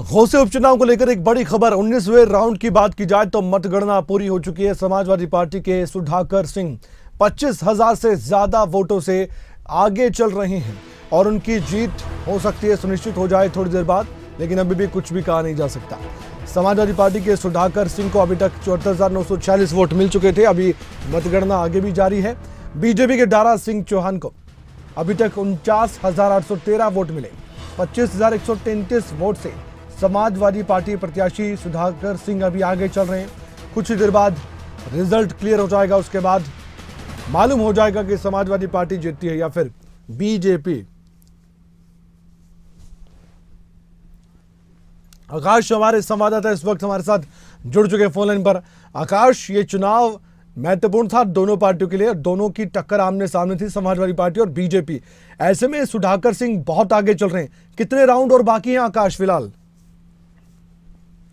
घोसे उपचुनाव को लेकर एक बड़ी खबर। 19वें राउंड की बात की जाए तो मतगणना पूरी हो चुकी है। समाजवादी पार्टी के सुधाकर सिंह 25,000 से ज्यादा वोटों से आगे चल रहे हैं और उनकी जीत हो सकती है, सुनिश्चित हो जाए थोड़ी देर बाद, लेकिन अभी भी कुछ भी कहा नहीं जा सकता। समाजवादी पार्टी के सुधाकर सिंह को अभी तक 74,946 वोट मिल चुके थे। अभी मतगणना आगे भी जारी है। बीजेपी के दारा सिंह चौहान को अभी तक 49,813 वोट मिले। 25,133 वोट से समाजवादी पार्टी प्रत्याशी सुधाकर सिंह अभी आगे चल रहे हैं। कुछ ही देर बाद रिजल्ट क्लियर हो जाएगा, उसके बाद मालूम हो जाएगा कि समाजवादी पार्टी जीतती है या फिर बीजेपी। आकाश हमारे संवाददाता इस वक्त हमारे साथ जुड़ चुके फोन लाइन पर। आकाश, ये चुनाव महत्वपूर्ण था दोनों पार्टियों के लिए, दोनों की टक्कर आमने सामने थी, समाजवादी पार्टी और बीजेपी। ऐसे में सुधाकर सिंह बहुत आगे चल रहे हैं। कितने राउंड और बाकी हैं आकाश फिलहाल?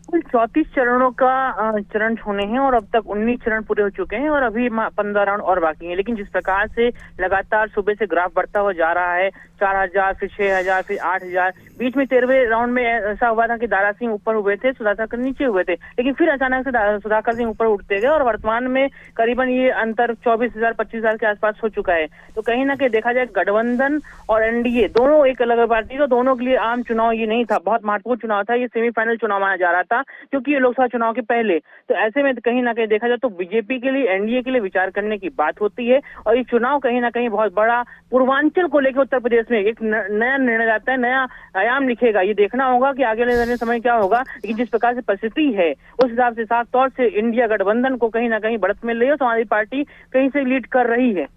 कुल 34 चरणों का चरण होने हैं और अब तक 19 चरण पूरे हो चुके हैं और अभी 15 राउंड और बाकी हैं। लेकिन जिस प्रकार से लगातार सुबह से ग्राफ बढ़ता हुआ जा रहा है, 4,000 फिर 6,000 फिर 8,000, बीच में 13वें राउंड में ऐसा हुआ था कि दारा सिंह ऊपर हुए थे, सुधाकर नीचे हुए थे, लेकिन फिर अचानक से सुधाकर सिंह ऊपर उठते गए और वर्तमान में करीबन ये अंतर 24,000 25,000 के आसपास हो चुका है। तो कहीं ना कहीं देखा जाए गठबंधन और एनडीए दोनों एक अलग पार्टी, तो दोनों के लिए आम चुनाव ये नहीं था, बहुत महत्वपूर्ण चुनाव था। ये सेमीफाइनल चुनाव माना जा रहा था क्योंकि ये लोकसभा चुनाव के पहले। तो ऐसे में कहीं ना कहीं देखा जाए तो बीजेपी के लिए, एनडीए के लिए विचार करने की बात होती है और ये चुनाव कहीं ना कहीं बहुत बड़ा पूर्वांचल को लेकर उत्तर प्रदेश में एक नया निर्णय लाता है, नया आयाम लिखेगा। ये देखना होगा कि आगे आने समय क्या होगा, लेकिन जिस प्रकार से परिस्थिति है उस हिसाब से साफ तौर से इंडिया गठबंधन को कहीं ना कहीं बढ़त मिल रही है और समाजवादी पार्टी कहीं से लीड कर रही है।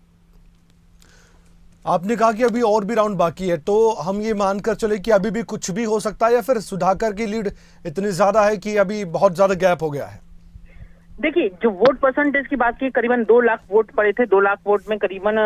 आपने कहा कि अभी और भी राउंड बाकी है, तो हम ये मानकर चले कि अभी भी कुछ भी हो सकता है या फिर सुधाकर की लीड इतनी ज्यादा है कि अभी बहुत ज्यादा गैप हो गया है? देखिए, जो वोट परसेंटेज की बात की, करीबन 2 लाख वोट पड़े थे। 2 लाख वोट में करीबन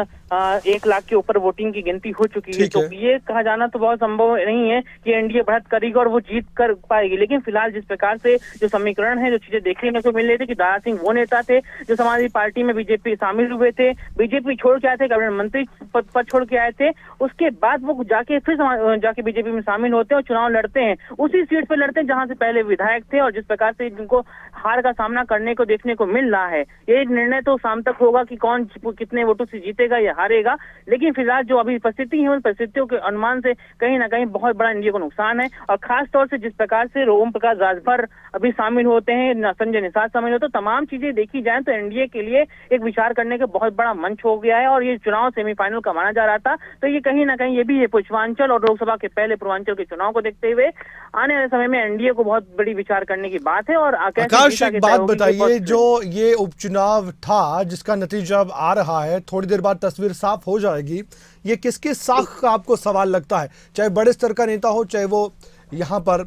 1 लाख के ऊपर वोटिंग की गिनती हो चुकी है। तो ये कहा जाना तो बहुत संभव नहीं है कि एनडीए बढ़त करेगी और वो जीत कर पाएगी। लेकिन फिलहाल जिस प्रकार से जो समीकरण है, जो चीजें देखने को मिल रही थी कि दारा सिंह वो नेता थे जो समाजवादी पार्टी में बीजेपी शामिल हुए थे, बीजेपी छोड़ के आए थे, कैबिनेट मंत्री पद छोड़ के आए थे, उसके बाद वो जाके फिर जाके बीजेपी में शामिल होते हैं और चुनाव लड़ते हैं। उसी सीट पे लड़ते हैं जहां से पहले विधायक थे और जिस प्रकार से जिनको हार का सामना करने को देखने को मिल रहा है। ये निर्णय तो शाम तक होगा कि कौन कितने वोटों से जीतेगा या हारेगा। लेकिन फिलहाल जो अभी परिस्थिति है, उन परिस्थितियों के अनुमान से कहीं ना कहीं बहुत बड़ा इंडिया को नुकसान है। और खास तौर से जिस प्रकार से ओम प्रकाश राजभर अभी शामिल होते हैं, संजय निषाद शामिल होते हैं, तो तमाम चीजें देखी जाए तो एनडीए के लिए एक विचार करने का बहुत बड़ा मंच हो गया है और ये चुनाव सेमीफाइनल का माना जा रहा था। तो ये कहीं ना कहीं ये भी है पूर्वांचल और लोकसभा के पहले पूर्वांचल के चुनाव को देखते हुए आने वाले समय में एनडीए को बहुत बड़ी विचार करने की बात है। और आकाश, एक बात बताइए, जो ये उपचुनाव था जिसका नतीजा अब आ रहा है, थोड़ी देर बाद तस्वीर साफ हो जाएगी, ये किसके साख का आपको सवाल लगता है? चाहे बड़े स्तर का नेता हो, चाहे वो यहाँ पर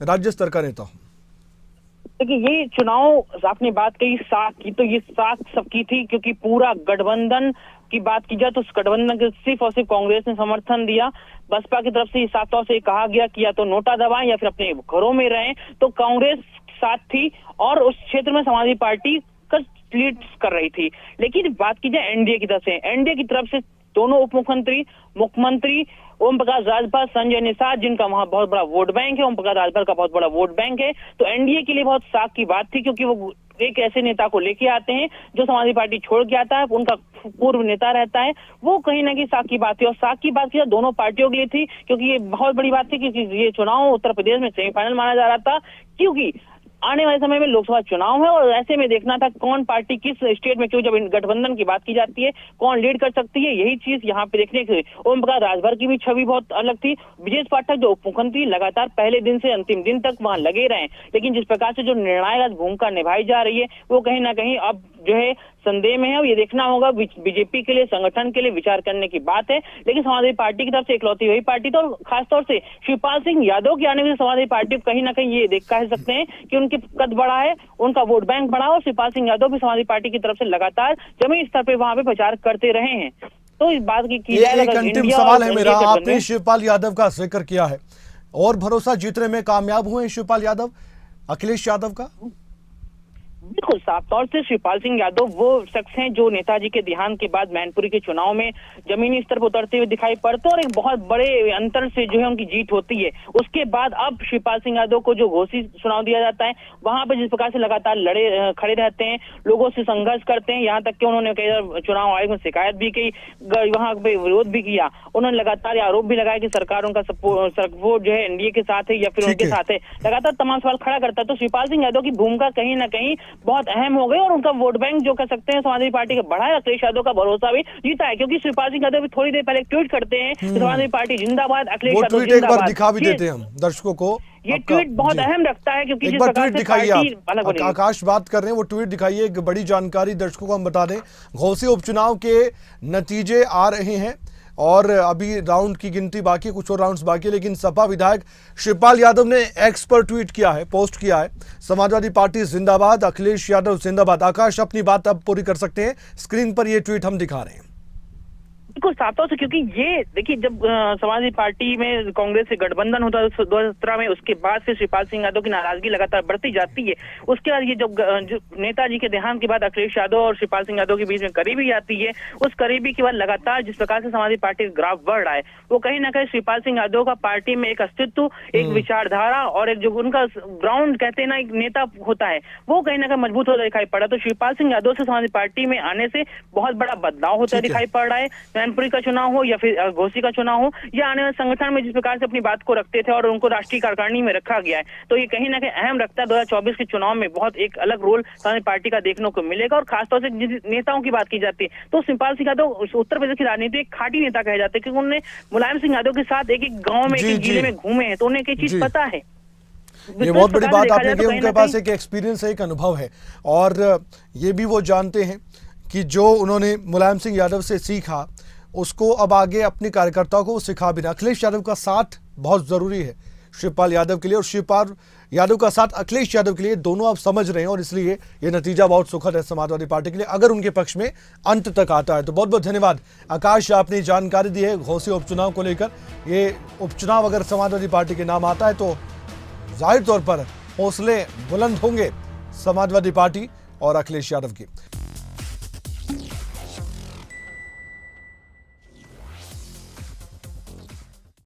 राज्य स्तर का नेता हो। देखिए, ये चुनाव आपने बात कही साख की, तो ये साख सबकी थी क्योंकि पूरा गठबंधन की बात की जाए तो उस गठबंधन के सिर्फ और सिर्फ कांग्रेस ने समर्थन दिया। बसपा की तरफ से साफ तौर से कहा गया कि या तो नोटा दबाएं या फिर अपने घरों में रहें, तो कांग्रेस साथ थी और उस क्षेत्र में समाजवादी पार्टी लीड कर रही थी। लेकिन बात की जाए एनडीए की तरफ से, एनडीए की तरफ से दोनों उप मुख्यमंत्री, मुख्यमंत्री ओम प्रकाश राजभर, संजय निषाद, जिनका वहां बहुत बड़ा वोट बैंक है, ओम प्रकाश राजभर का बहुत बड़ा वोट बैंक है, तो एनडीए के लिए बहुत साख की बात थी क्योंकि वो एक ऐसे नेता को लेके आते हैं जो समाजवादी पार्टी छोड़ के आता है, उनका पूर्व नेता रहता है, वो कहीं ना कहीं साख की बात थी। और साख की बात की दोनों पार्टियों के लिए थी क्योंकि ये बहुत बड़ी बात थी कि ये चुनाव उत्तर प्रदेश में सेमीफाइनल माना जा रहा था क्योंकि आने वाले समय में लोकसभा चुनाव है और ऐसे में देखना था कौन पार्टी किस स्टेट में, क्यों जब गठबंधन की बात की जाती है कौन लीड कर सकती है, यही चीज यहाँ पे देखने के। ओम प्रकाश राजभर की भी छवि बहुत अलग थी। ब्रजेश पाठक जो उप मुख्यमंत्री लगातार पहले दिन से अंतिम दिन तक वहां लगे रहे, लेकिन जिस प्रकार से जो निर्णायक भूमिका निभाई जा रही है वो कहीं ना कहीं अब जो है संदेह में है और ये देखना होगा। बीजेपी के लिए, संगठन के लिए विचार करने की बात है, लेकिन समाजवादी पार्टी की तरफ से इकलौती वही पार्टी थी और खासतौर से शिवपाल सिंह यादव के आने में समाजवादी पार्टी को कहीं ना कहीं ये देख कह सकते हैं कि उनके कद बड़ा है, उनका वोट बैंक बड़ा और शिवपाल सिंह यादव भी समाजवादी पार्टी की तरफ से लगातार जमीनी स्तर पर वहां पे प्रचार करते रहे हैं। तो इस बात की एक अंतिम सवाल है मेरा, आपने शिवपाल यादव का जिक्र किया है और भरोसा जीतने में कामयाब हुए शिवपाल यादव, अखिलेश यादव का? बिल्कुल साफ तौर से शिवपाल सिंह यादव वो शख्स हैं जो नेताजी के देहांत के बाद मैनपुरी के चुनाव में जमीनी स्तर पर उतरते हुए दिखाई पड़ते और एक बहुत बड़े अंतर से जो है उनकी जीत होती है। उसके बाद अब शिवपाल सिंह यादव को जो घोषी चुनाव दिया जाता है, वहां पर जिस प्रकार से लगातार खड़े रहते हैं, लोगों से संघर्ष करते हैं, यहाँ तक कि उन्होंने कई चुनाव आयोग में शिकायत भी की, वहां पे विरोध भी किया। उन्होंने लगातार आरोप भी लगाया कि सरकार उनका सपोर्ट जो है एनडीए के साथ है या फिर उनके साथ है, लगातार तमाम सवाल खड़ा करता है। तो शिवपाल सिंह यादव की भूमिका कहीं ना कहीं बहुत अहम हो गई और उनका वोट बैंक जो कह सकते हैं समाजवादी पार्टी का बढ़ा है। अखिलेश यादव का भरोसा भी जीता है, क्योंकि शिवपाल सिंह यादव भी थोड़ी देर पहले ट्वीट करते हैं कि समाजवादी पार्टी जिंदाबाद, अखिलेश यादव ट्वीट एक बार दिखा भी देते हैं हम दर्शकों को। ये ट्वीट बहुत अहम रखता है, क्योंकि एक बार ट्वीट दिखाइए आप, आकाश बात कर रहे हैं, वो ट्वीट दिखाइए। एक बड़ी जानकारी दर्शकों को हम बता दें, घोसी उपचुनाव के नतीजे आ रहे हैं और अभी राउंड की गिनती बाकी, कुछ और राउंड्स बाकी, लेकिन सपा विधायक शिवपाल यादव ने एक्स पर ट्वीट किया है, पोस्ट किया है, समाजवादी पार्टी जिंदाबाद, अखिलेश यादव जिंदाबाद। आकाश अपनी बात अब पूरी कर सकते हैं, स्क्रीन पर ये ट्वीट हम दिखा रहे हैं। बिल्कुल साफ तौर से, क्योंकि ये देखिए जब समाजवादी पार्टी में कांग्रेस से गठबंधन होता है 2017 में, उसके बाद फिर शिवपाल सिंह यादव की नाराजगी लगातार बढ़ती जाती है। उसके बाद ये जब नेताजी के देहांत के बाद अखिलेश यादव और शिवपाल सिंह यादव के बीच में करीबी आती है, उस करीबी के बाद लगातार जिस प्रकार से समाजवादी पार्टी का ग्राफ बढ़ रहा है, वो कहीं ना कहीं शिवपाल सिंह यादव का पार्टी में एक अस्तित्व, एक विचारधारा और एक जो उनका ग्राउंड कहते हैं ना, एक नेता होता है, वो कहीं ना कहीं मजबूत होता दिखाई पड़ा। तो शिवपाल सिंह यादव से समाजवादी पार्टी में आने से बहुत बड़ा बदलाव होता दिखाई पड़ रहा है। मैनपुरी का चुनाव हो या फिर घोसी का चुनाव हो, या आने वाले संगठन में जिस प्रकार से अपनी बात को रखते थे और उनको राष्ट्रीय कार्यकारिणी में रखा गया है, तो ये कहीं ना कहीं अहम रखता है। 2024 के चुनाव में बहुत एक अलग रोल समाजवादी पार्टी का देखने को मिलेगा। और खासतौर से जिस नेताओं की बात की जाती है, तो शिवपाल सिंह यादव उत्तर प्रदेश की राजनीति एक खाटी नेता कहे जाते हैं, क्योंकि उन्होंने मुलायम सिंह यादव के साथ एक एक गाँव में, एक जिले में घूमे हैं, तो उन्हें एक चीज पता है। ये बहुत बड़ी बात आपने की, उनके पास एक एक्सपीरियंस है, एक अनुभव है, और ये भी वो जानते हैं कि जो उन्होंने मुलायम सिंह यादव से सीखा उसको अब आगे अपने कार्यकर्ताओं को सिखा भी ना। अखिलेश यादव का साथ बहुत जरूरी है शिवपाल यादव के लिए, और शिवपाल यादव का साथ अखिलेश यादव के लिए, दोनों आप समझ रहे हैं, और इसलिए ये नतीजा बहुत सुखद है समाजवादी पार्टी के लिए, अगर उनके पक्ष में अंत तक आता है। तो बहुत बहुत धन्यवाद आकाश, आपने जानकारी दी है घोसी उपचुनाव को लेकर। ये उपचुनाव अगर समाजवादी पार्टी के नाम आता है तो जाहिर तौर पर हौसले बुलंद होंगे समाजवादी पार्टी और अखिलेश यादव की।